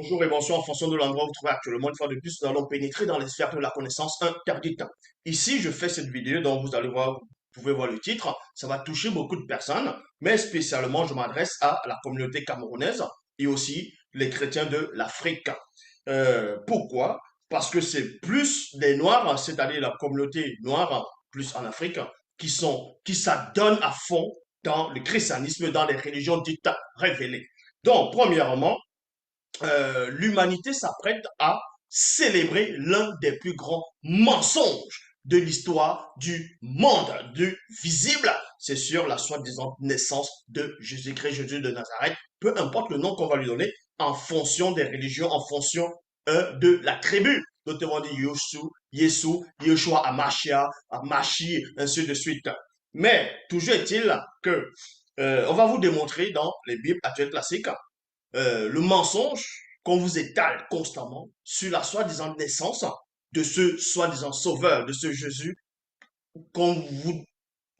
Bonjour et bonsoir en fonction de l'endroit où vous vous trouvez actuellement. Une fois de plus, nous allons pénétrer dans les sphères de la connaissance interdite. Ici, je fais cette vidéo dont vous allez voir, vous pouvez voir le titre. Ça va toucher beaucoup de personnes, mais spécialement, je m'adresse à la communauté camerounaise et aussi les chrétiens de l'Afrique. Pourquoi? Parce que c'est plus les Noirs, c'est-à-dire la communauté noire, plus en Afrique, qui s'adonnent à fond dans le christianisme, dans les religions dites révélées. Donc, premièrement, l'humanité s'apprête à célébrer l'un des plus grands mensonges de l'histoire du monde, du visible. C'est sur la soi-disant naissance de Jésus-Christ, Jésus de Nazareth, peu importe le nom qu'on va lui donner, en fonction des religions, en fonction de la tribu. Notamment dit Yeshua, Yeshua, Amashia, Amashi, ainsi de suite. Mais toujours est-il que on va vous démontrer dans les Bibles actuelles classiques le mensonge qu'on vous étale constamment sur la soi-disant naissance de ce soi-disant sauveur, de ce Jésus qu'on vous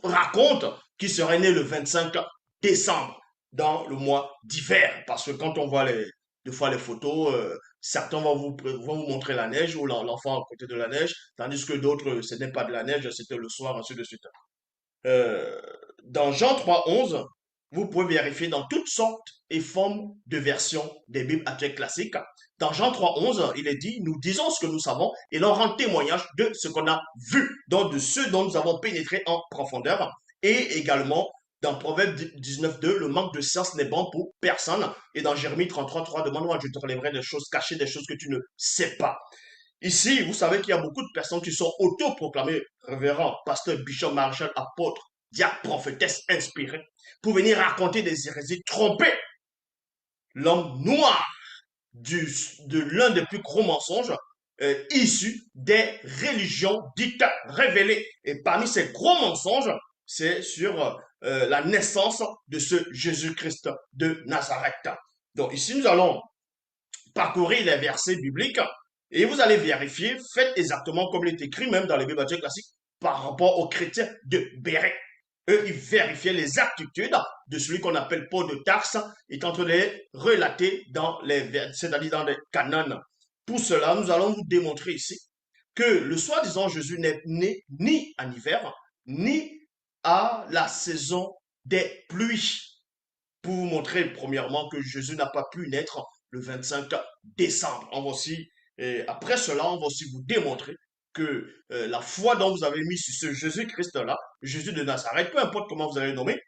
raconte qui serait né le 25 décembre dans le mois d'hiver. Parce que quand on voit des fois les photos, certains vont vous montrer la neige ou l'enfant à côté de la neige, tandis que d'autres, ce n'est pas de la neige, c'était le soir, ainsi de suite. Euh, dans Jean 3,11, vous pouvez vérifier dans toutes sortes et formes de versions des Bibles actuelles classiques. Dans Jean 3,11, il est dit, nous disons ce que nous savons et l'on rend témoignage de ce qu'on a vu, donc de ce dont nous avons pénétré en profondeur. Et également, dans Proverbe 19,2, le manque de science n'est bon pour personne. Et dans Jérémie 33,3, demande-moi, je te relèverai des choses cachées, des choses que tu ne sais pas. Ici, vous savez qu'il y a beaucoup de personnes qui sont autoproclamées révérends, pasteur, bishop, maréchal, apôtre, diacre, prophétesse, inspiré, pour venir raconter des hérésies, tromper l'homme noir de l'un des plus gros mensonges issus des religions dites révélées. Et parmi ces gros mensonges, c'est sur la naissance de ce Jésus-Christ de Nazareth. Donc ici, nous allons parcourir les versets bibliques et vous allez vérifier, faites exactement comme il est écrit même dans les Bibles classiques par rapport aux chrétiens de Béret. Eux, ils vérifiaient les aptitudes de celui qu'on appelle Paul de Tarse, étant en train de les relater dans c'est-à-dire dans les canons. Pour cela, nous allons vous démontrer ici que le soi-disant Jésus n'est né ni en hiver, ni à la saison des pluies, pour vous montrer premièrement que Jésus n'a pas pu naître le 25 décembre. On va aussi, après cela, on va aussi vous démontrer que la foi dont vous avez mis sur ce Jésus-Christ-là, Jésus de Nazareth, peu importe comment vous allez le nommer,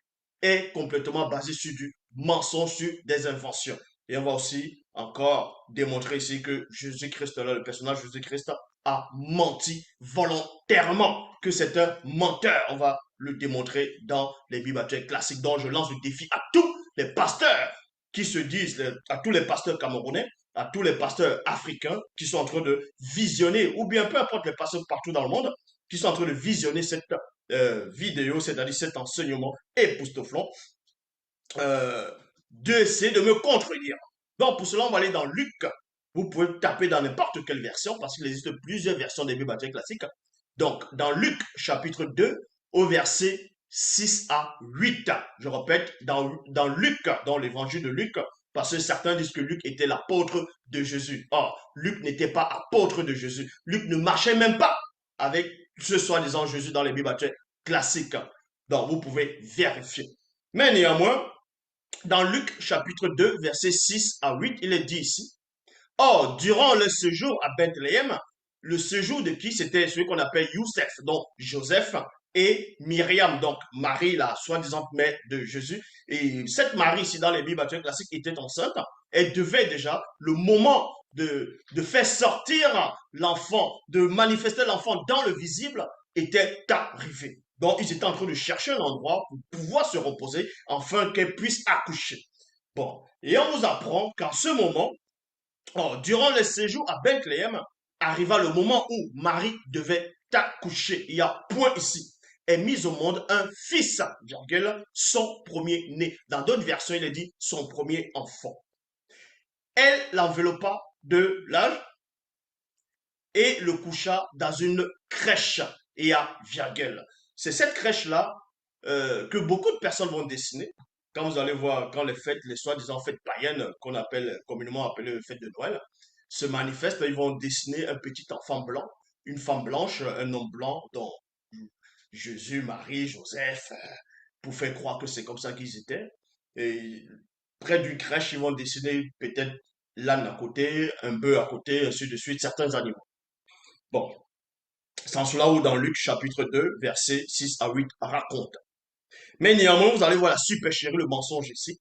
est complètement basé sur du mensonge, sur des inventions. Et on va aussi encore démontrer ici que Jésus-Christ-là, le personnage Jésus-Christ, a menti volontairement, que c'est un menteur. On va le démontrer dans les Bibles actuelles classiques, dont je lance le défi à tous les pasteurs qui se disent, à tous les pasteurs camerounais, à tous les pasteurs africains qui sont en train de visionner, ou bien peu importe les pasteurs partout dans le monde, qui sont en train de visionner cette vidéo, c'est-à-dire cet enseignement époustouflant, d'essayer de me contredire. Donc pour cela, on va aller dans Luc. Vous pouvez taper dans n'importe quelle version, parce qu'il existe plusieurs versions des Bibles classiques. Donc, dans Luc chapitre 2, au verset 6 à 8. Je répète, dans Luc, dans l'évangile de Luc, parce que certains disent que Luc était l'apôtre de Jésus. Or, Luc n'était pas apôtre de Jésus. Luc ne marchait même pas avec ce soi-disant Jésus dans les Bibles classiques. Donc, vous pouvez vérifier. Mais néanmoins, dans Luc chapitre 2, verset 6 à 8, il est dit ici, or, durant le séjour à Bethléem, le séjour de qui c'était celui qu'on appelle Youssef, donc Joseph, et Myriam, donc Marie, la soi-disant mère de Jésus. Et cette Marie, ici dans les Bibles classiques, était enceinte. Elle devait déjà, le moment de faire sortir l'enfant, de manifester l'enfant dans le visible, était arrivé. Donc, ils étaient en train de chercher un endroit pour pouvoir se reposer afin qu'elle puisse accoucher. Bon, et on vous apprend qu'en ce moment, oh, durant le séjour à Bethléem, arriva le moment où Marie devait accoucher. Il y a point ici. Est mis au monde un fils, virgule, son premier-né. Dans d'autres versions, il est dit son premier enfant. Elle l'enveloppa de l'âge et le coucha dans une crèche. Et à virgule. C'est cette crèche-là que beaucoup de personnes vont dessiner. quand vous allez voir, quand les fêtes, les soi-disant fêtes païennes, qu'on appelle communément appelées fêtes de Noël, se manifestent, ils vont dessiner un petit enfant blanc, une femme blanche, un homme blanc, dont Jésus, Marie, Joseph, pour faire croire que c'est comme ça qu'ils étaient. Et près d'une crèche, ils vont dessiner peut-être l'âne à côté, un bœuf à côté, ainsi de suite, certains animaux. Bon, c'est en cela où dans Luc chapitre 2, versets 6 à 8 raconte. Mais néanmoins, vous allez voir la supercherie, le mensonge ici.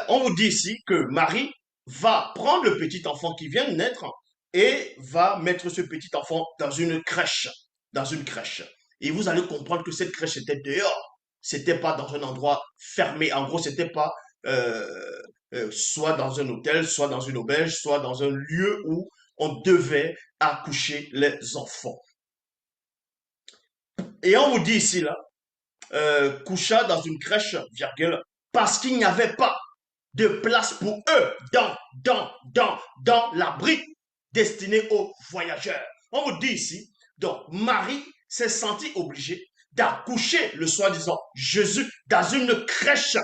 On vous dit ici que Marie va prendre le petit enfant qui vient de naître et va mettre ce petit enfant dans une crèche. Dans une crèche. Et vous allez comprendre que cette crèche était dehors. C'était pas dans un endroit fermé. En gros, c'était pas soit dans un hôtel, soit dans une auberge, soit dans un lieu où on devait accoucher les enfants. Et on vous dit ici, là, coucha dans une crèche, virgule, parce qu'il n'y avait pas de place pour eux dans l'abri destiné aux voyageurs. On vous dit ici, donc Marie s'est sentie obligée d'accoucher le soi-disant Jésus dans une crèche.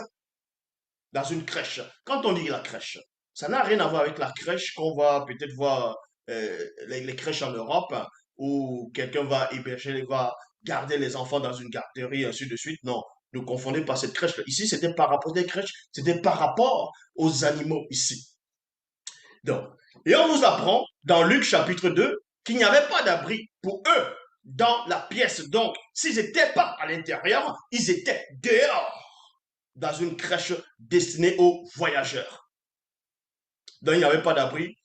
Dans une crèche. Quand on dit la crèche, ça n'a rien à voir avec la crèche qu'on va peut-être voir les crèches en Europe hein, où quelqu'un va héberger, va garder les enfants dans une garderie, ainsi de suite. Non, ne confondez pas cette crèche-là. Ici, c'était par rapport aux crèches, c'était par rapport aux animaux ici. Donc, et on vous apprend dans Luc chapitre 2 qu'il n'y avait pas d'abri pour eux dans la pièce. Donc, s'ils n'étaient pas à l'intérieur, ils étaient dehors dans une crèche destinée aux voyageurs. Donc, il n'y avait pas d'abri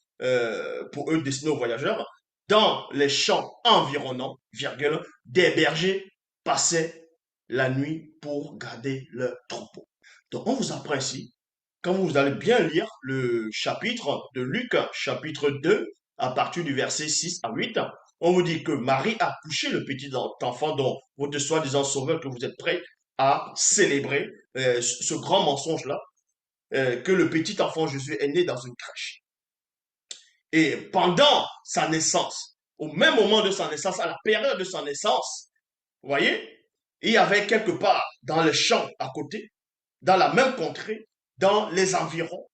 pour eux destinés aux voyageurs. Dans les champs environnants, virgule, des bergers passaient la nuit pour garder leur troupeau. Donc, on vous apprend ici, quand vous allez bien lire le chapitre de Luc, chapitre 2, à partir du verset 6 à 8, on vous dit que Marie a couché le petit enfant dont votre soi-disant sauveur que vous êtes prêts à célébrer, ce grand mensonge-là, que le petit enfant Jésus est né dans une crèche. Et pendant sa naissance, au même moment de sa naissance, à la période de sa naissance, vous voyez, il y avait quelque part dans les champs à côté, dans la même contrée, dans les environs,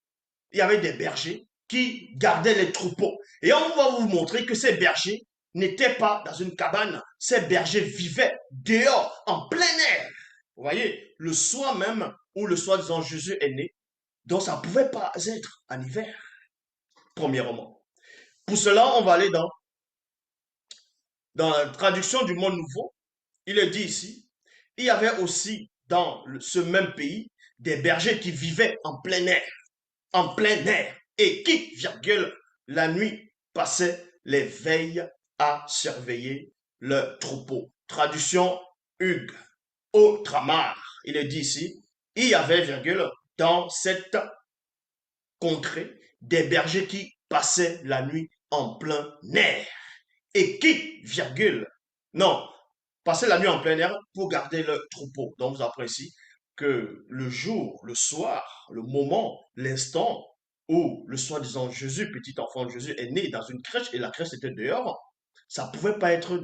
il y avait des bergers qui gardaient les troupeaux. Et on va vous montrer que ces bergers n'étaient pas dans une cabane, ces bergers vivaient dehors, en plein air. Vous voyez, le soir même où le soi-disant Jésus est né, donc ça ne pouvait pas être en hiver, premièrement. Pour cela, on va aller dans la traduction du Monde Nouveau. Il est dit ici, il y avait aussi dans ce même pays des bergers qui vivaient en plein air, et qui, virgule, la nuit passaient les veilles à surveiller le troupeau. Traduction Hugues, Outramar, il est dit ici, il y avait, virgule, dans cette contrée des bergers qui passaient la nuit en plein air et qui, virgule, non, passaient la nuit en plein air pour garder le troupeau. Donc vous appréciez que le jour, le soir, le moment, l'instant où le soi-disant Jésus, petit enfant Jésus, est né dans une crèche et la crèche était dehors, ça pouvait pas être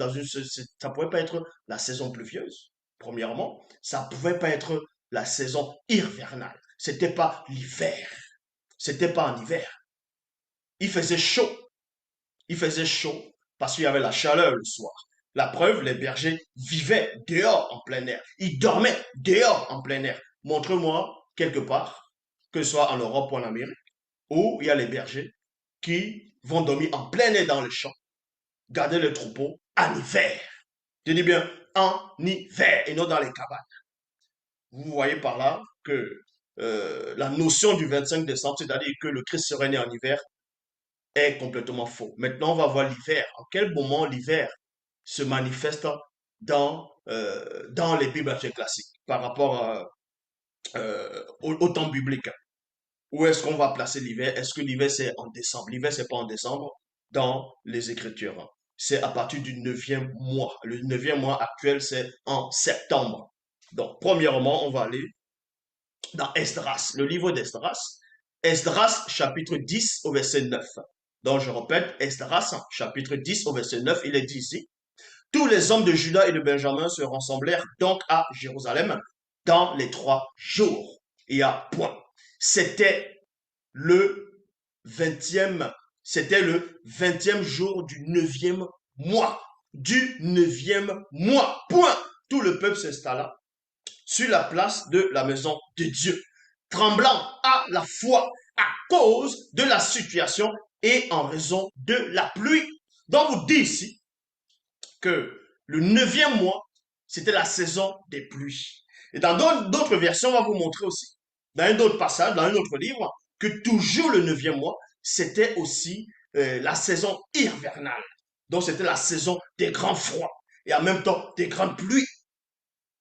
ça pouvait pas être la saison pluvieuse. Premièrement, ça pouvait pas être la saison hivernale. C'était pas l'hiver. C'était pas en hiver. Il faisait chaud. Il faisait chaud parce qu'il y avait la chaleur le soir. La preuve, les bergers vivaient dehors en plein air. Ils dormaient dehors en plein air. Montre-moi quelque part, que ce soit en Europe ou en Amérique, où il y a les bergers qui vont dormir en plein air dans les champs, garder le troupeau en hiver. Je dis bien en hiver et non dans les cabanes. Vous voyez par là que la notion du 25 décembre, c'est-à-dire que le Christ serait né en hiver, est complètement faux. Maintenant, on va voir l'hiver. En quel moment l'hiver se manifeste dans les Bibles classiques par rapport au temps biblique? Où est-ce qu'on va placer l'hiver? Est-ce que l'hiver c'est en décembre? L'hiver c'est pas en décembre dans les Écritures. C'est à partir du neuvième mois. Le neuvième mois actuel c'est en septembre. Donc, premièrement, on va aller dans Esdras, le livre d'Esdras. Esdras, chapitre 10 au verset 9. Donc, je répète, Esdras, chapitre 10 au verset 9, il est dit ici, tous les hommes de Juda et de Benjamin se rassemblèrent donc à Jérusalem dans les 3 jours. Il y a point. C'était le 20e, c'était le 20e jour du 9e mois. Du 9e mois. Point. Tout le peuple s'installa sur la place de la maison de Dieu, tremblant à la fois à cause de la situation et en raison de la pluie. Donc, vous dit ici que le 9e mois, c'était la saison des pluies. Et dans d'autres versions, on va vous montrer aussi, dans un autre passage, dans un autre livre, que toujours le 9e mois, c'était aussi la saison hivernale. Donc, c'était la saison des grands froids et en même temps des grandes pluies.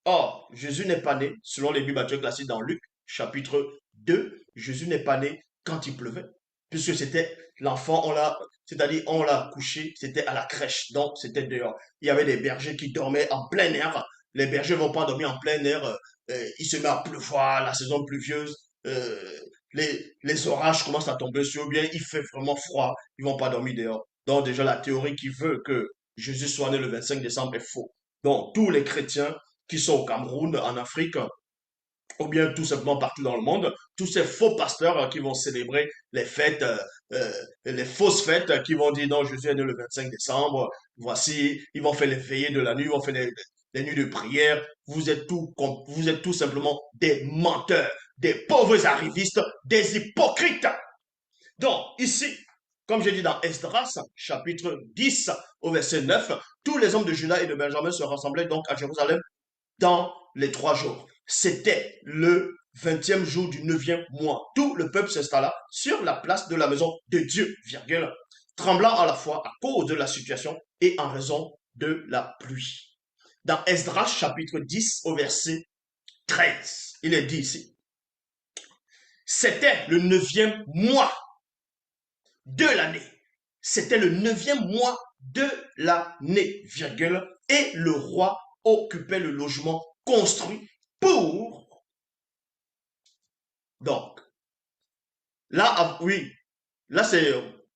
Or, Jésus n'est pas né, selon les Bibles classiques dans Luc, chapitre 2, Jésus n'est pas né quand il pleuvait, puisque c'était l'enfant, c'est-à-dire on l'a couché, c'était à la crèche, donc c'était dehors. Il y avait des bergers qui dormaient en plein air. Les bergers ne vont pas dormir en plein air, il se met à pleuvoir, la saison pluvieuse, les orages commencent à tomber sur eux, bien il fait vraiment froid, ils ne vont pas dormir dehors. Donc déjà la théorie qui veut que Jésus soit né le 25 décembre est faux. Donc tous les chrétiens qui sont au Cameroun, en Afrique, ou bien tout simplement partout dans le monde, tous ces faux pasteurs qui vont célébrer les fêtes, les fausses fêtes, qui vont dire non, Jésus est né le 25 décembre, voici, ils vont faire les veillées de la nuit, ils vont faire les nuits de prière, vous êtes tout simplement des menteurs, des pauvres arrivistes, des hypocrites. Donc, ici, comme j'ai dit dans Esdras, chapitre 10, au verset 9, tous les hommes de Juda et de Benjamin se rassemblaient donc à Jérusalem dans les 3 jours. C'était le 20e jour du 9e mois. Tout le peuple s'installa sur la place de la maison de Dieu, virgule, tremblant à la fois à cause de la situation et en raison de la pluie. Dans Esdras chapitre 10 au verset 13, il est dit ici, c'était le 9e mois de l'année. C'était le 9e mois de l'année, virgule, et le roi occupait le logement construit pour... Donc, là, oui, là c'est...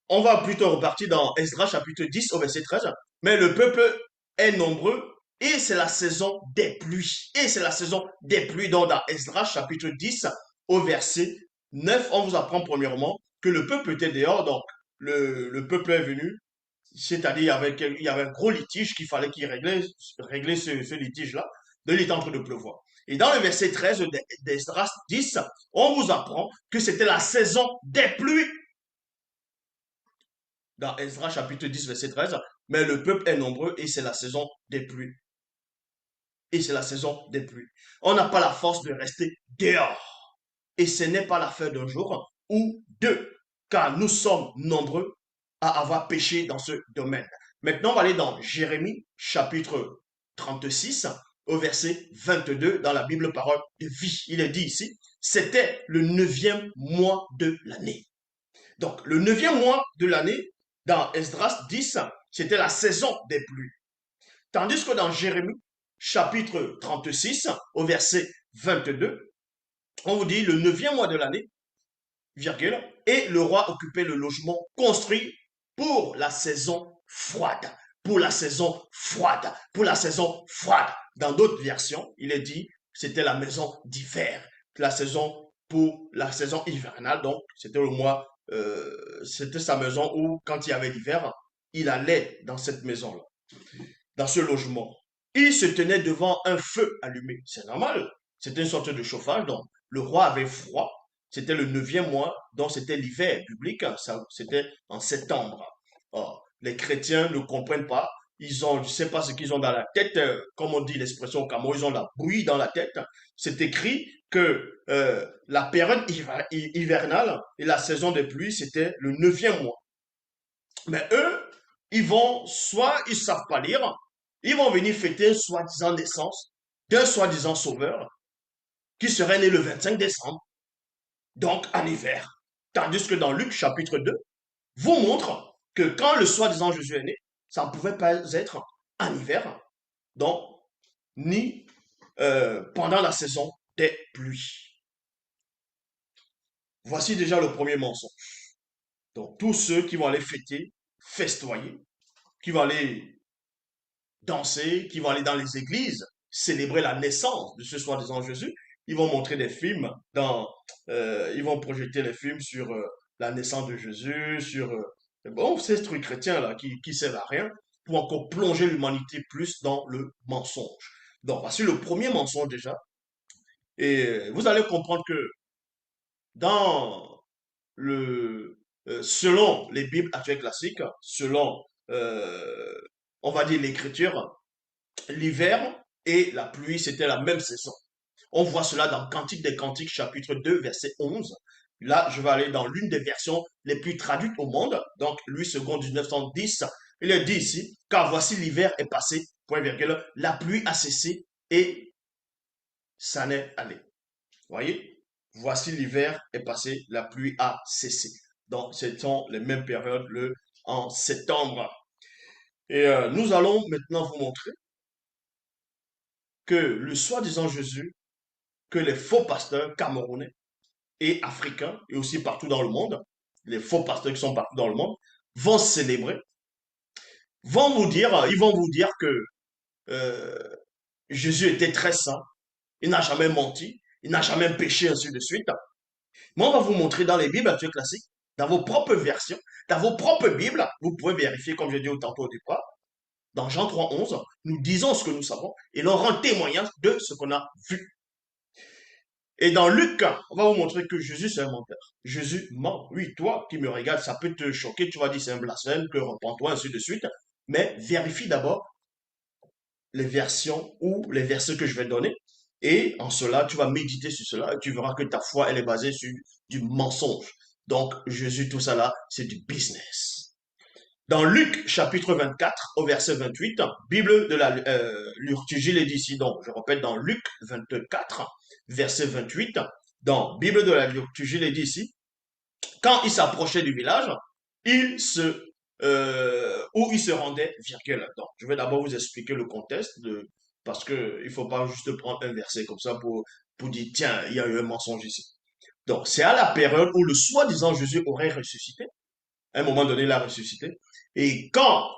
On va plutôt repartir dans Esdras chapitre 10 au verset 13. Mais le peuple est nombreux et c'est la saison des pluies. Et c'est la saison des pluies. Donc dans Esdras chapitre 10 au verset 9, on vous apprend premièrement que le peuple était dehors. Donc le peuple est venu. C'est-à-dire il y avait un gros litige qu'il fallait qu'il régler ce litige-là. De il était en train de pleuvoir. Et dans le verset 13 d'Esdras 10, on vous apprend que c'était la saison des pluies. Dans Esdras chapitre 10, verset 13, mais le peuple est nombreux et c'est la saison des pluies. Et c'est la saison des pluies. On n'a pas la force de rester dehors. Et ce n'est pas l'affaire d'un jour ou deux, car nous sommes nombreux à avoir péché dans ce domaine. Maintenant, on va aller dans Jérémie chapitre 36 au verset 22 dans la Bible parole de vie. Il est dit ici, c'était le 9e mois de l'année. Donc, le 9e mois de l'année, dans Esdras 10, c'était la saison des pluies. Tandis que dans Jérémie, chapitre 36, au verset 22, on vous dit le 9e mois de l'année, virgule, et le roi occupait le logement construit pour la saison froide. Pour la saison froide. Pour la saison froide. Dans d'autres versions, il est dit, c'était la maison d'hiver. La saison pour la saison hivernale, donc c'était le mois, c'était sa maison où, quand il y avait l'hiver, il allait dans cette maison-là, dans ce logement. Il se tenait devant un feu allumé. C'est normal. C'était une sorte de chauffage. Donc, le roi avait froid. C'était le 9e mois, donc c'était l'hiver public. C'était en septembre. Or, les chrétiens ne comprennent pas. Ils ont, je ne sais pas ce qu'ils ont dans la tête, comme on dit l'expression au Cameroun, ils ont la bouillie dans la tête. C'est écrit que la période hivernale et la saison des pluies, c'était le 9e mois. Mais eux, soit ils savent pas lire, ils vont venir fêter une soi-disant naissance d'un soi-disant sauveur qui serait né le 25 décembre, donc en hiver. Tandis que dans Luc chapitre 2, vous montre que quand le soi-disant Jésus est né, ça ne pouvait pas être en hiver, donc ni pendant la saison des pluies. Voici déjà le premier mensonge. Donc tous ceux qui vont aller fêter, festoyer, qui vont aller danser, qui vont aller dans les églises, célébrer la naissance de ce soi-disant Jésus. Ils vont montrer des films ils vont projeter les films sur la naissance de Jésus, sur bon, ces trucs chrétiens là qui servent à rien pour encore plonger l'humanité plus dans le mensonge. Donc, voici le premier mensonge déjà. Et vous allez comprendre que dans selon les Bibles actuelles classiques, selon, on va dire, l'écriture, l'hiver et la pluie, c'était la même saison. On voit cela dans Cantique des Cantiques, chapitre 2, verset 11. Là, je vais aller dans l'une des versions les plus traduites au monde, donc Louis II 1910. Il est dit ici, car voici l'hiver est passé, point virgule, la pluie a cessé et ça n'est allé. Voyez, voici l'hiver est passé, la pluie a cessé. Donc, ce sont les mêmes périodes en septembre. Et nous allons maintenant vous montrer que le soi-disant Jésus, que les faux pasteurs camerounais et africains, et aussi partout dans le monde, les faux pasteurs qui sont partout dans le monde, vont célébrer, ils vont vous dire que euh, Jésus était très saint, il n'a jamais menti, il n'a jamais péché, ainsi de suite. Moi, on va vous montrer dans les Bibles actuelles classiques, dans vos propres versions, dans vos propres Bibles, vous pouvez vérifier, comme j'ai dit tantôt au départ, dans Jean 3,11, nous disons ce que nous savons et l'on rend témoignage de ce qu'on a vu. Et dans Luc, on va vous montrer que Jésus, c'est un menteur. Jésus ment. Oui, toi qui me regardes, ça peut te choquer, tu vas dire c'est un blasphème, que repens-toi, ainsi de suite. Mais vérifie d'abord les versions ou les versets que je vais donner. Et en cela, tu vas méditer sur cela et tu verras que ta foi, elle est basée sur du mensonge. Donc, Jésus, tout ça là, c'est du business. Dans Luc chapitre 24 au verset 28, Bible de la liturgie les dit ici, donc je répète dans Luc 24 verset 28, dans Bible de la liturgie les dit ici, quand il s'approchait du village, où il se rendait, virgule. Donc, je vais d'abord vous expliquer le contexte parce que il faut pas juste prendre un verset comme ça pour dire tiens, il y a eu un mensonge ici. Donc, c'est à la période où le soi-disant Jésus aurait ressuscité. À un moment donné, il a ressuscité. Et quand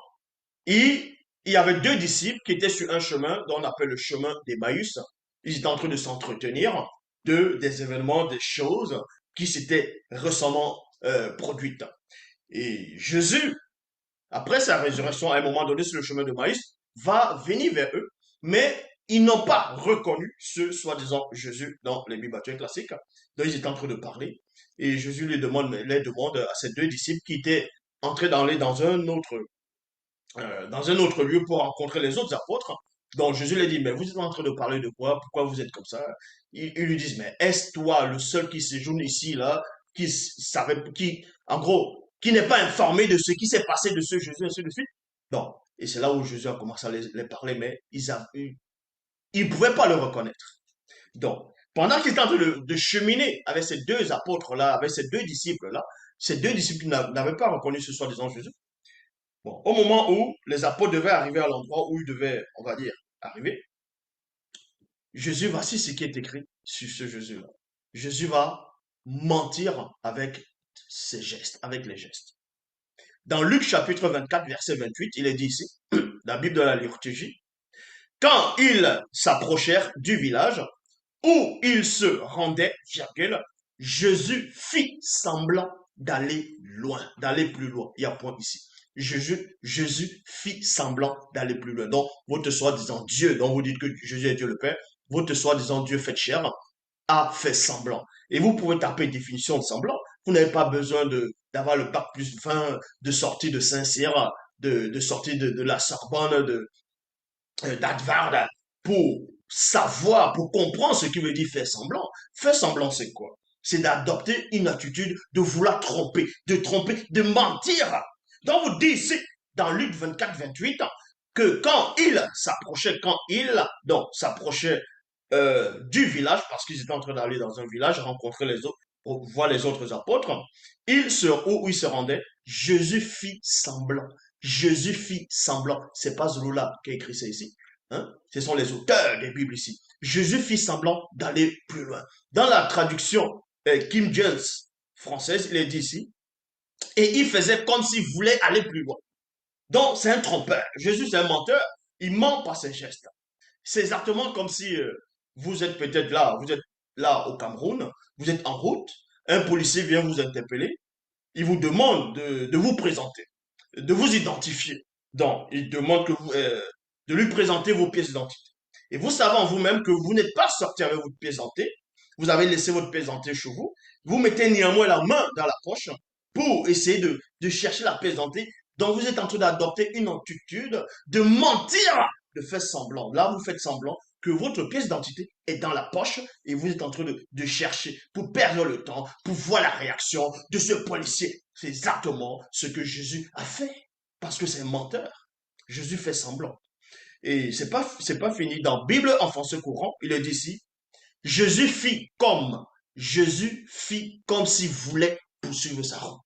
il, il y avait deux disciples qui étaient sur un chemin dont on appelle le chemin d'Emmaüs, ils étaient en train de s'entretenir des événements, des choses qui s'étaient récemment produites. Et Jésus, après sa résurrection, à un moment donné sur le chemin de Maïs, va venir vers eux, mais ils n'ont pas reconnu ce soi-disant Jésus dans les Bibles classiques. Donc ils étaient en train de parler et Jésus les demande à ces deux disciples qui étaient entrés d'aller dans un autre lieu pour rencontrer les autres apôtres. Donc Jésus leur dit, mais vous êtes en train de parler de quoi? Pourquoi vous êtes comme ça? Ils lui disent, mais est-ce toi le seul qui séjourne ici, là, en gros, qui n'est pas informé de ce qui s'est passé de ce Jésus, ainsi de suite? Donc, et c'est là où Jésus a commencé à les parler, mais ils ne pouvaient pas le reconnaître. Donc, pendant qu'il était en train de cheminer avec ces deux apôtres-là, avec ces deux disciples-là, ces deux disciples n'avaient pas reconnu ce soi-disant Jésus. Bon, au moment où les apôtres devaient arriver à l'endroit où ils devaient, on va dire, arriver, Jésus, voici ce qui est écrit sur ce Jésus-là. Jésus va mentir avec ses gestes, avec les gestes. Dans Luc chapitre 24, verset 28, il est dit ici, la Bible de la liturgie, quand ils s'approchèrent du village où ils se rendaient, virgule, Jésus fit semblant d'aller loin, d'aller plus loin. Il y a point ici. Jésus fit semblant d'aller plus loin. Donc, votre soi-disant Dieu, dont vous dites que Jésus est Dieu le Père, votre soi-disant Dieu fait chair, a fait semblant. Et vous pouvez taper définition de semblant. Vous n'avez pas besoin d'avoir le bac plus 20, de sortir de Saint-Cyr, de sortir de la Sorbonne, d'Harvard, pour savoir, pour comprendre ce qui veut dire faire semblant. Faire semblant, c'est quoi? C'est d'adopter une attitude de vouloir tromper, de mentir. Donc, vous dit ici, dans Luc 24, 28, que quand il s'approchait du village, parce qu'ils étaient en train d'aller dans un village, rencontrer les autres, voir les autres apôtres, où ils se rendaient, Jésus fit semblant. Jésus fit semblant. C'est pas Zola qui a écrit ça ici. Hein? Ce sont les auteurs des Bibles ici. Jésus fit semblant d'aller plus loin. Dans la traduction King James française, il est dit ici, et il faisait comme s'il voulait aller plus loin. Donc, c'est un trompeur. Jésus, c'est un menteur. Il ment par ses gestes. C'est exactement comme si vous êtes peut-être là, vous êtes là au Cameroun, vous êtes en route, un policier vient vous interpeller, il vous demande de vous présenter, de vous identifier. Donc, il demande de lui présenter vos pièces d'identité. Et vous savez en vous-même que vous n'êtes pas sorti avec votre pièce d'identité, vous avez laissé votre pièce d'identité chez vous, vous mettez néanmoins la main dans la poche pour essayer de chercher la pièce d'identité. Donc, vous êtes en train d'adopter une attitude de mentir, de faire semblant. Là, vous faites semblant que votre pièce d'identité est dans la poche et vous êtes en train de chercher pour perdre le temps, pour voir la réaction de ce policier. C'est exactement ce que Jésus a fait parce que c'est un menteur. Jésus fait semblant. Et c'est pas fini. Dans Bible en français courant, il est dit ici, Jésus fit comme s'il voulait poursuivre sa route.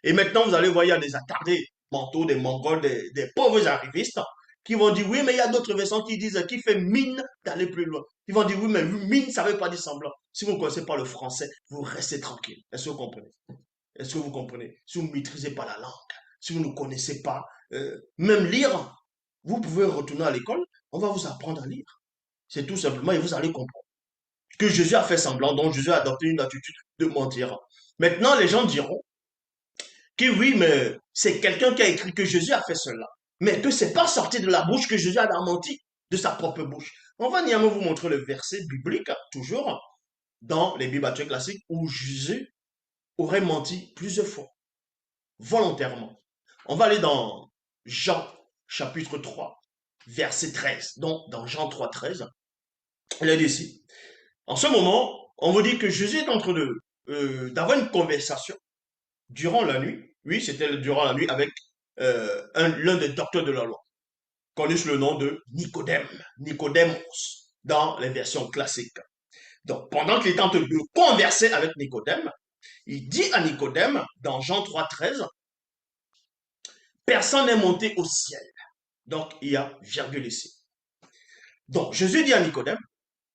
Et maintenant, vous allez voir, il y a des attardés mentaux, des mongols, des pauvres arrivistes qui vont dire oui, mais il y a d'autres versions qui disent qui fait mine d'aller plus loin. Ils vont dire oui, mais mine, ça ne veut pas dire semblant. Si vous ne connaissez pas le français, vous restez tranquille. Est-ce que vous comprenez? Est-ce que vous comprenez? Si vous ne maîtrisez pas la langue, si vous ne connaissez pas, même lire, vous pouvez retourner à l'école, on va vous apprendre à lire. C'est tout simplement, et vous allez comprendre que Jésus a fait semblant, donc Jésus a adopté une attitude de mentir. Maintenant, les gens diront que oui, mais c'est quelqu'un qui a écrit que Jésus a fait cela, mais que c'est pas sorti de la bouche que Jésus a menti, de sa propre bouche. On va néanmoins vous montrer le verset biblique, toujours, dans les Bibles classiques, où Jésus aurait menti plusieurs fois, volontairement. On va aller dans Jean chapitre 3, verset 13. Donc, dans Jean 3, 13, il est dit ici. En ce moment, on vous dit que Jésus est en train d'avoir une conversation durant la nuit. Oui, c'était durant la nuit avec l'un des docteurs de la loi, connu sous le nom de Nicodème, Nicodemos, dans les versions classiques. Donc, pendant qu'il est en train de converser avec Nicodème, il dit à Nicodème, dans Jean 3, 13, personne n'est monté au ciel. Donc, il y a virgule ici. Donc, Jésus dit à Nicodème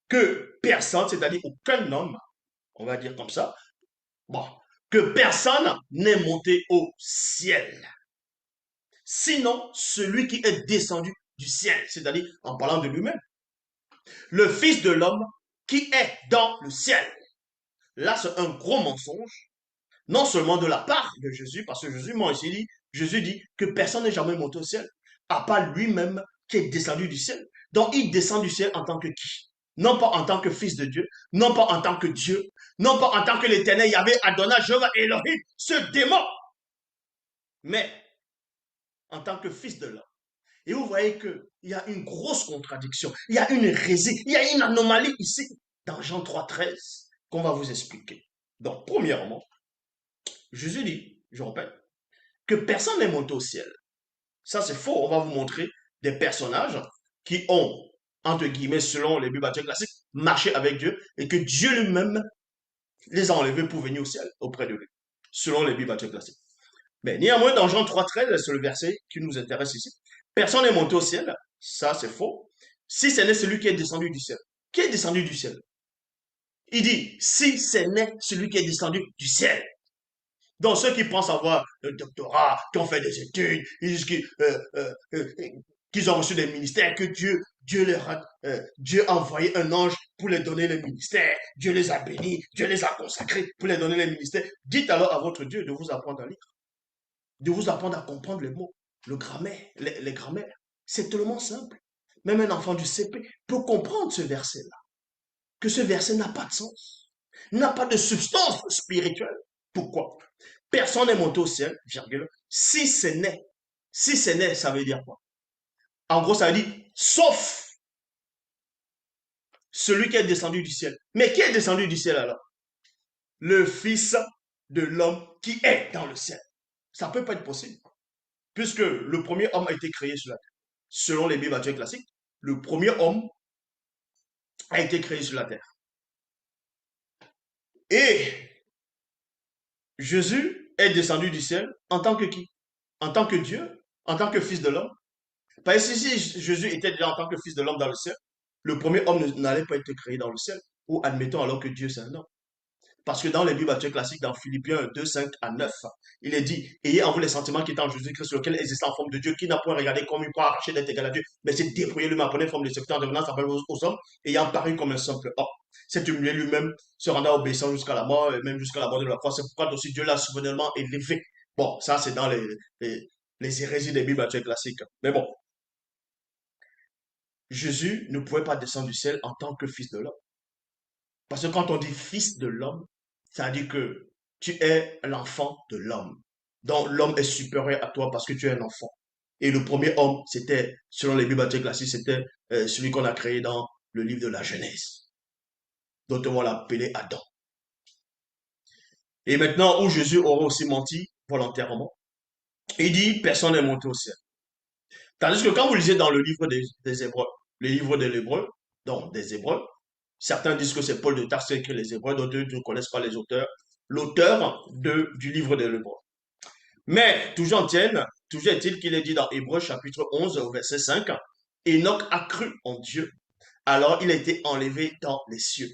que personne, c'est-à-dire aucun homme, on va dire comme ça, bon, que personne n'est monté au ciel. Sinon, celui qui est descendu du ciel, c'est-à-dire en parlant de lui-même, le Fils de l'homme qui est dans le ciel. Là, c'est un gros mensonge, non seulement de la part de Jésus, parce que Jésus dit que personne n'est jamais monté au ciel, à part lui-même qui est descendu du ciel. Donc, il descend du ciel en tant que qui? Non pas en tant que fils de Dieu, non pas en tant que Dieu, non pas en tant que l'éternel Yahvé, Adonai, Jéhovah, Elohim, ce démon, mais en tant que fils de l'homme. Et vous voyez qu'il y a une grosse contradiction, il y a une hérésie, il y a une anomalie ici, dans Jean 3, 13, qu'on va vous expliquer. Donc, premièrement, Jésus dit, je répète, que personne n'est monté au ciel. Ça, c'est faux. On va vous montrer des personnages qui ont, entre guillemets, selon les Bibles classiques, marché avec Dieu et que Dieu lui-même les a enlevés pour venir au ciel auprès de lui, selon les Bibles classiques. Mais néanmoins, dans Jean 3,13, c'est le verset qui nous intéresse ici. Personne n'est monté au ciel. Ça, c'est faux. Si ce n'est celui qui est descendu du ciel. Qui est descendu du ciel? Il dit, si ce n'est celui qui est descendu du ciel. Donc, ceux qui pensent avoir un doctorat, qui ont fait des études, ils disent qu'ils ont reçu des ministères, que Dieu a envoyé un ange pour les donner les ministères, Dieu les a bénis, Dieu les a consacrés pour les donner les ministères. Dites alors à votre Dieu de vous apprendre à lire, de vous apprendre à comprendre les mots, le grammaire, les grammaires. C'est tellement simple. Même un enfant du CP peut comprendre ce verset-là, que ce verset n'a pas de sens, n'a pas de substance spirituelle. Pourquoi? Personne n'est monté au ciel, virgule, si ce n'est. Si ce n'est, ça veut dire quoi? En gros, ça veut dire, sauf celui qui est descendu du ciel. Mais qui est descendu du ciel alors? Le Fils de l'homme qui est dans le ciel. Ça ne peut pas être possible. Puisque le premier homme a été créé sur la terre. Selon les Bibles classiques, le premier homme a été créé sur la terre. Et Jésus est descendu du ciel en tant que qui? En tant que Dieu? En tant que Fils de l'homme? Parce que si Jésus était déjà en tant que Fils de l'homme dans le ciel, le premier homme n'allait pas être créé dans le ciel. Ou admettons alors que Dieu c'est un homme. Parce que dans les Bibles actuelles classiques, dans Philippiens 2, 5 à 9, il est dit, ayez en vous les sentiments qui étaient en Jésus-Christ, sur lequel existe en forme de Dieu, qui n'a point regardé comme il peut arracher d'être égal à Dieu, mais c'est dépouillé lui-même, prenant forme de serviteur en devenant semblable aux hommes, ayant paru comme un simple homme. C'est humilié lui-même, se rendant obéissant jusqu'à la mort, et même jusqu'à la mort de la croix. C'est pourquoi aussi Dieu l'a souverainement élevé. Bon, ça c'est dans les hérésies des Bibles actuelles classiques. Mais bon, Jésus ne pouvait pas descendre du ciel en tant que fils de l'homme. Parce que quand on dit fils de l'homme, ça veut dire que tu es l'enfant de l'homme. Donc l'homme est supérieur à toi parce que tu es un enfant. Et le premier homme, c'était, selon les Bibles classiques, c'était celui qu'on a créé dans le livre de la Genèse, dont on va l'appeler Adam. Et maintenant, où Jésus aura aussi menti volontairement, il dit, personne n'est monté au ciel. Tandis que quand vous lisez dans le livre des Hébreux, le livre de l'Hébreu, donc des Hébreux, certains disent que c'est Paul de Tarse qui écrit les Hébreux, d'autres ne connaissent pas les auteurs. L'auteur du livre de l'Hébreu. Mais, toujours est-il qu'il est dit dans Hébreux chapitre 11, verset 5, Enoch a cru en Dieu, alors il a été enlevé dans les cieux.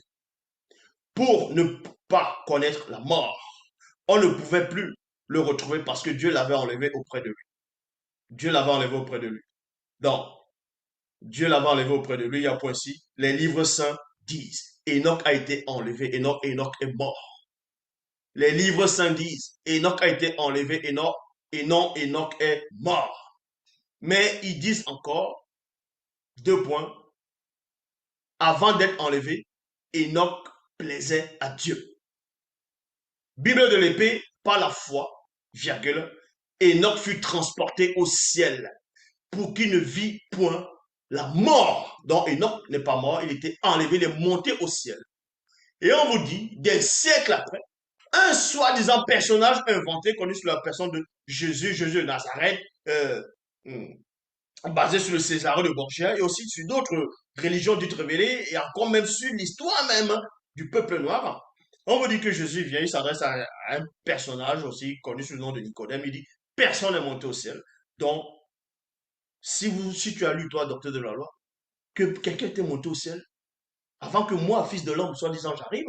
Pour ne pas connaître la mort, on ne pouvait plus le retrouver parce que Dieu l'avait enlevé auprès de lui. Dieu l'avait enlevé auprès de lui. Donc, Dieu l'avait enlevé auprès de lui, il y a un point ici. Les livres saints disent, Enoch a été enlevé, Enoch est mort. Les livres saints disent, Enoch a été enlevé, et non, Enoch est mort. Mais ils disent encore, deux points, avant d'être enlevé, Enoch plaisait à Dieu. Bible de l'épée, par la foi, virgule, Enoch fut transporté au ciel pour qu'il ne vit point la mort. Donc Enoch n'est pas mort, il était enlevé, il est monté au ciel. Et on vous dit, des siècles après, un soi-disant personnage inventé, connu sous la personne de Jésus de Nazareth, basé sur le Césarée de Borgia et aussi sur d'autres religions dites révélées et encore même sur l'histoire même du peuple noir. On vous dit que Jésus vient, il s'adresse à un personnage aussi connu sous le nom de Nicodème. Il dit, personne n'est monté au ciel. Donc, si tu as lu, toi, docteur de la loi, que quelqu'un était monté au ciel, avant que moi, fils de l'homme, soi-disant, j'arrive,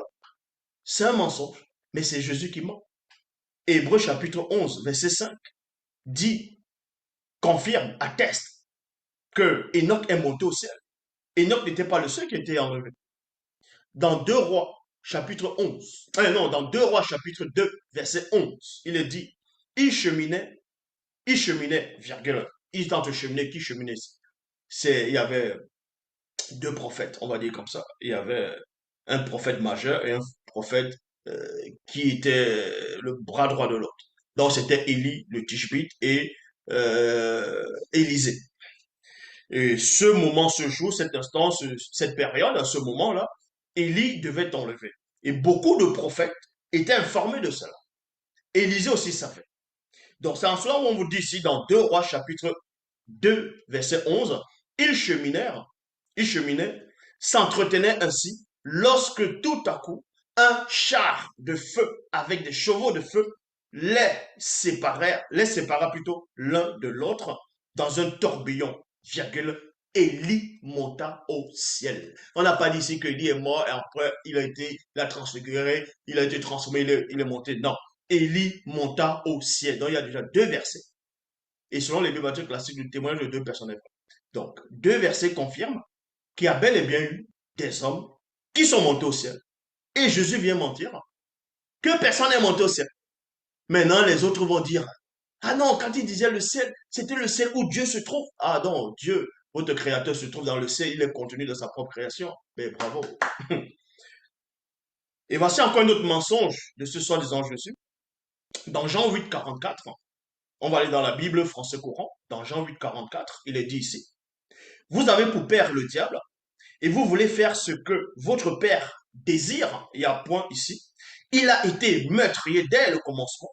c'est un mensonge. Mais c'est Jésus qui ment. Hébreux chapitre 11, verset 5, dit, confirme, atteste que Enoch est monté au ciel. Enoch n'était pas le seul qui était enlevé. Dans 2 Rois, chapitre 11, non, dans 2 Rois, chapitre 2, verset 11, il est dit, il cheminait, virgule, il tente de cheminer, qui cheminait? Il y avait deux prophètes, on va dire comme ça. Il y avait un prophète majeur et un prophète qui était le bras droit de l'autre. Donc c'était Élie, le Tishbite, et Élisée. Et ce moment, ce jour, cet instant, cette période, à ce moment-là, Élie devait enlever. Et beaucoup de prophètes étaient informés de cela. Élisée aussi savait. Donc c'est en cela où on vous dit ici dans 2 Rois chapitre 2, verset 11, ils cheminaient, s'entretenaient ainsi, lorsque tout à coup, un char de feu avec des chevaux de feu les sépara plutôt l'un de l'autre dans un tourbillon, virgule, Élie monta au ciel. On n'a pas dit ici que Élie est mort et après il a transfiguré, il a été transformé, il est monté. Non, Élie monta au ciel. Donc il y a déjà deux versets. Et selon les Bibles classiques, le témoignage de deux personnes. Donc, deux versets confirment qu'il y a bel et bien eu des hommes qui sont montés au ciel. Et Jésus vient mentir que personne n'est monté au ciel. Maintenant, les autres vont dire, ah non, quand il disait le ciel, c'était le ciel où Dieu se trouve. Ah non, Dieu, votre créateur se trouve dans le ciel, il est contenu dans sa propre création. Mais bravo. Et voici encore un autre mensonge de ce soi-disant Jésus. Dans Jean 8, 44, on va aller dans la Bible français courant, dans Jean 8, 44, il est dit ici, vous avez pour père le diable, et vous voulez faire ce que votre père désire, il y a un point ici, il a été meurtrier dès le commencement.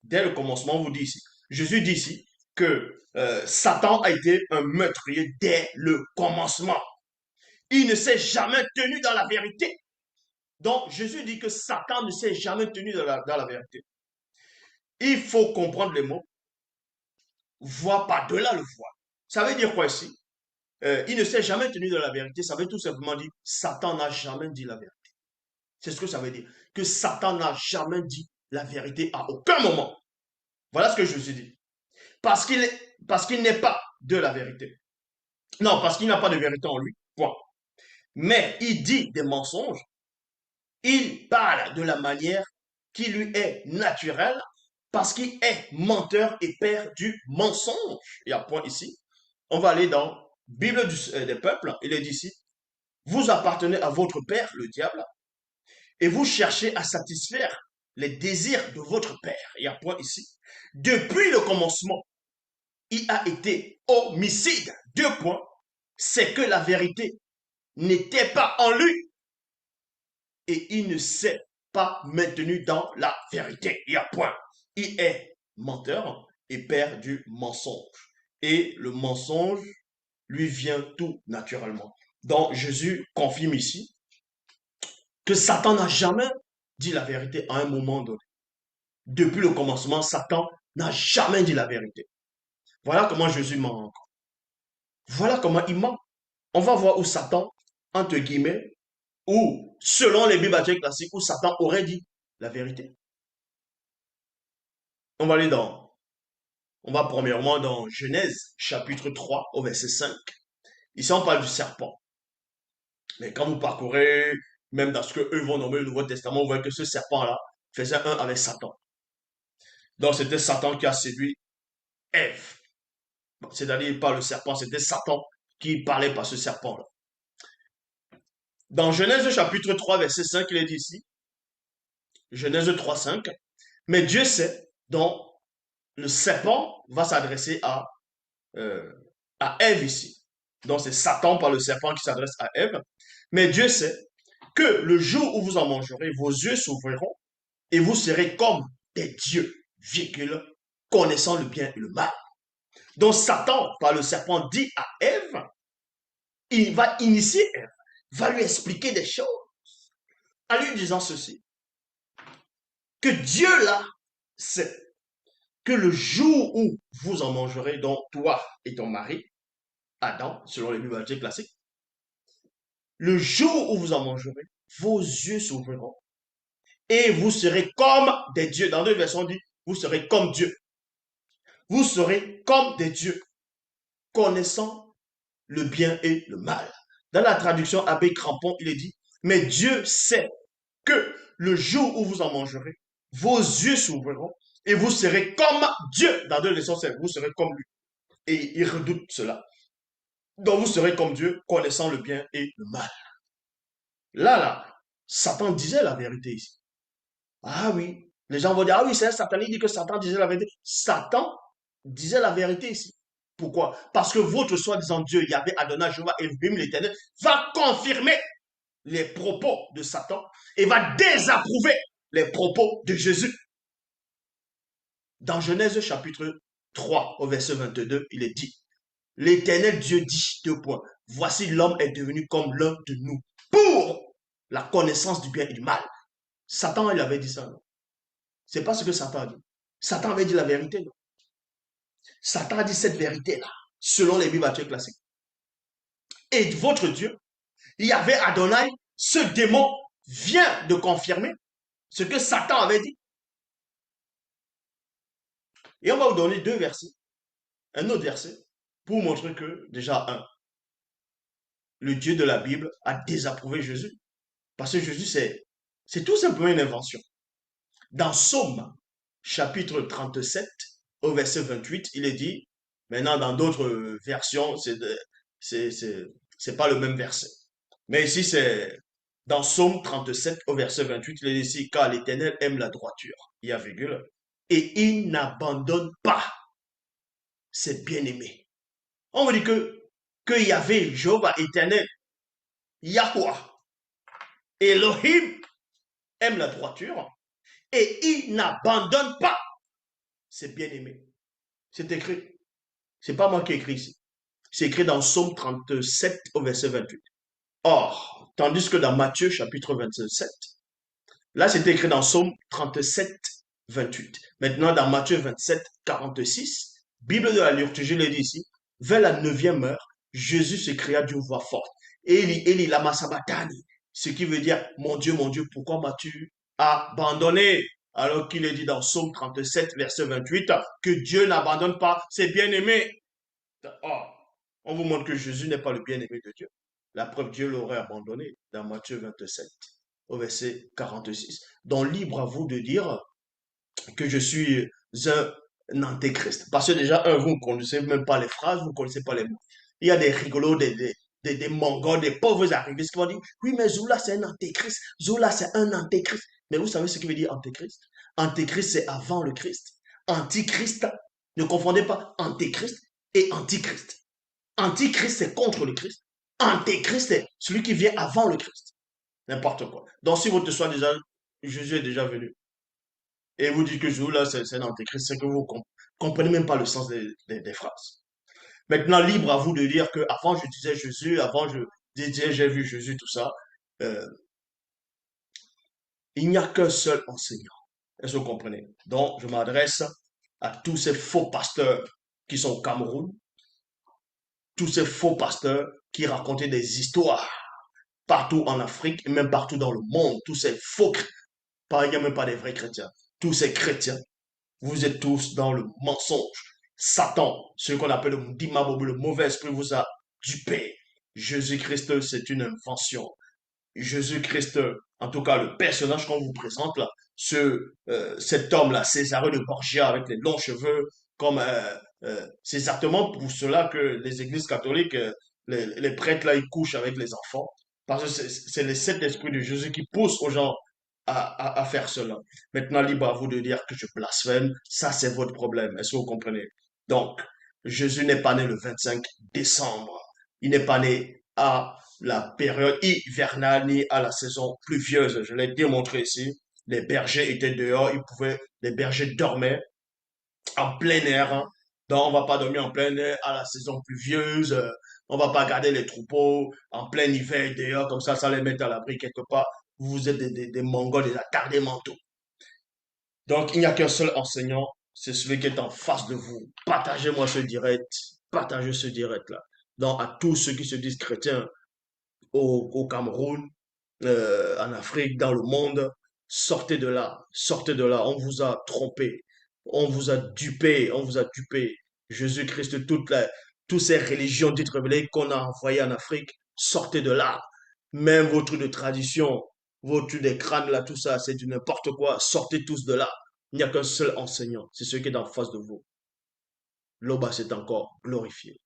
Dès le commencement, on vous dit ici. Jésus dit ici que Satan a été un meurtrier dès le commencement. Il ne s'est jamais tenu dans la vérité. Donc, Jésus dit que Satan ne s'est jamais tenu dans la vérité. Il faut comprendre les mots, voir par-delà le voile. Ça veut dire quoi ici? Il ne s'est jamais tenu dans la vérité. Ça veut tout simplement dire Satan n'a jamais dit la vérité. C'est ce que ça veut dire. Que Satan n'a jamais dit la vérité à aucun moment. Voilà ce que je vous ai dit. Parce qu'il n'est pas de la vérité. Non, parce qu'il n'a pas de vérité en lui. Point. Mais il dit des mensonges. Il parle de la manière qui lui est naturelle parce qu'il est menteur et père du mensonge. Il y a point ici. On va aller dans Bible des peuples. Il est dit ici, vous appartenez à votre père, le diable, et vous cherchez à satisfaire les désirs de votre père. Il y a point ici. Depuis le commencement, il a été homicide. Deux points. C'est que la vérité n'était pas en lui et il ne s'est pas maintenu dans la vérité. Il y a point. Il est menteur et père du mensonge. Et le mensonge lui vient tout naturellement. Donc Jésus confirme ici que Satan n'a jamais dit la vérité à un moment donné. Depuis le commencement, Satan n'a jamais dit la vérité. Voilà comment Jésus ment encore. Voilà comment il ment. On va voir où Satan, entre guillemets, ou selon les Bibles classiques, où Satan aurait dit la vérité. On va aller on va premièrement dans Genèse, chapitre 3, au verset 5. Ici, on parle du serpent. Mais quand vous parcourez, même dans ce que eux vont nommer le Nouveau Testament, vous voyez que ce serpent-là faisait un avec Satan. Donc, c'était Satan qui a séduit Ève. C'est-à-dire, pas le serpent, c'était Satan qui parlait par ce serpent-là. Dans Genèse chapitre 3, verset 5, il est dit ici, Genèse 3, 5, mais Dieu sait, donc le serpent va s'adresser à Ève ici. Donc c'est Satan par le serpent qui s'adresse à Ève. Mais Dieu sait que le jour où vous en mangerez, vos yeux s'ouvriront et vous serez comme des dieux, virgule, connaissant le bien et le mal. Donc Satan par le serpent dit à Ève, il va initier Ève, va lui expliquer des choses en lui disant ceci, que Dieu là sait que le jour où vous en mangerez, donc toi et ton mari, Adam, selon les Bibles classiques, le jour où vous en mangerez, vos yeux s'ouvriront et vous serez comme des dieux. Dans deux versions, on dit, vous serez comme Dieu. Vous serez comme des dieux, connaissant le bien et le mal. Dans la traduction Abbé Crampon, il est dit, mais Dieu sait que le jour où vous en mangerez, vos yeux s'ouvriront et vous serez comme Dieu. Dans deux versions, c'est vous serez comme lui. Et il redoute cela. Donc vous serez comme Dieu, connaissant le bien et le mal. Là, Satan disait la vérité ici. Ah oui, les gens vont dire, ah oui, c'est Satan, il dit que Satan disait la vérité. Satan disait la vérité ici. Pourquoi? Parce que votre soi-disant Dieu, Yahvé, Adonai, Jéhovah, Elohim, l'Éternel, va confirmer les propos de Satan et va désapprouver les propos de Jésus. Dans Genèse chapitre 3, au verset 22, il est dit, l'Éternel Dieu dit, deux points, voici l'homme est devenu comme l'un de nous pour la connaissance du bien et du mal. Satan, il avait dit ça, non? C'est pas ce que Satan a dit. Satan avait dit la vérité, non? Satan a dit cette vérité-là, selon les Bibles classiques. Et votre Dieu, Yahvé Adonai, ce démon vient de confirmer ce que Satan avait dit. Et on va vous donner deux versets, un autre verset, pour montrer que, déjà, le Dieu de la Bible a désapprouvé Jésus. Parce que Jésus, c'est tout simplement une invention. Dans Psaume, chapitre 37, au verset 28, il est dit, maintenant dans d'autres versions, c'est pas le même verset. Mais ici, c'est dans Psaume 37, au verset 28, il est ici, car l'Éternel aime la droiture, il y a virgule, et il n'abandonne pas ses bien-aimés. On me dit que Yahvé, Jéhovah, Éternel, Yahweh, Elohim aime la droiture et il n'abandonne pas ses bien-aimés. C'est écrit. C'est pas moi qui ai écrit ici. C'est écrit dans Psaume 37 au verset 28. Or, tandis que dans Matthieu chapitre 27, là c'est écrit dans Psaume 37, 28. Maintenant dans Matthieu 27, 46, Bible de la liturgie le dit ici, vers la 9e heure, Jésus s'écria d'une voix forte. Eli, Eli, lama sabachthani. Ce qui veut dire, mon Dieu, pourquoi m'as-tu abandonné? Alors qu'il est dit dans Psaume 37, verset 28, que Dieu n'abandonne pas ses bien-aimés. Oh, on vous montre que Jésus n'est pas le bien-aimé de Dieu. La preuve, Dieu l'aurait abandonné dans Matthieu 27, au verset 46. Donc, libre à vous de dire que je suis un antéchrist. Parce que déjà, vous ne connaissez même pas les phrases, vous ne connaissez pas les mots. Il y a des rigolos, des mongols, des pauvres arrivistes qui vont dire, oui, mais Zoula, c'est un antéchrist. Zoula, c'est un antéchrist. Mais vous savez ce qui veut dire antéchrist? Antéchrist, c'est avant le Christ. Antichrist, ne confondez pas antéchrist et antichrist. Antichrist, c'est contre le Christ. Antéchrist, c'est celui qui vient avant le Christ. N'importe quoi. Donc, si votre soit déjà, Jésus est déjà venu, et vous dites que je là, c'est un antéchrist, c'est que vous comprenez même pas le sens des phrases. Maintenant, libre à vous de dire que avant je disais Jésus, avant je disais j'ai vu Jésus, tout ça. Euh, il n'y a qu'un seul enseignant. Est-ce que vous comprenez? Donc, je m'adresse à tous ces faux pasteurs qui sont au Cameroun, tous ces faux pasteurs qui racontaient des histoires partout en Afrique et même partout dans le monde, tous ces faux, il n'y a même pas des vrais chrétiens, tous ces chrétiens. Vous êtes tous dans le mensonge. Satan, ce qu'on appelle le dimabobo, le mauvais esprit, vous a dupé. Jésus-Christ, c'est une invention. Jésus-Christ, en tout cas le personnage qu'on vous présente là, cet homme-là, César de Borgia avec les longs cheveux, comme c'est exactement pour cela que les églises catholiques, les prêtres là, ils couchent avec les enfants, parce que c'est le Saint-Esprit de Jésus qui pousse aux gens à faire cela. Maintenant, libre à vous de dire que je blasphème, ça c'est votre problème. Est-ce que vous comprenez? Donc, Jésus n'est pas né le 25 décembre. Il n'est pas né à la période hivernale ni à la saison pluvieuse. Je l'ai démontré ici. Les bergers étaient dehors, les bergers dormaient en plein air, hein. Donc, on va pas dormir en plein air à la saison pluvieuse. On va pas garder les troupeaux en plein hiver dehors, comme ça les met à l'abri quelque part. Vous êtes des Mongols, des attardés mentaux. Donc, il n'y a qu'un seul enseignant, c'est celui qui est en face de vous. Partagez-moi ce direct, partagez ce direct-là. Donc, à tous ceux qui se disent chrétiens au Cameroun, en Afrique, dans le monde, sortez de là, sortez de là. On vous a trompé, on vous a dupé, on vous a dupé. Jésus-Christ, toutes ces religions dites révélées qu'on a envoyées en Afrique, sortez de là. Même vos trucs de tradition, vos trucs des crânes là, tout ça, c'est du n'importe quoi. Sortez tous de là. Il n'y a qu'un seul enseignant, c'est celui qui est en face de vous. L'Oba s'est encore glorifié.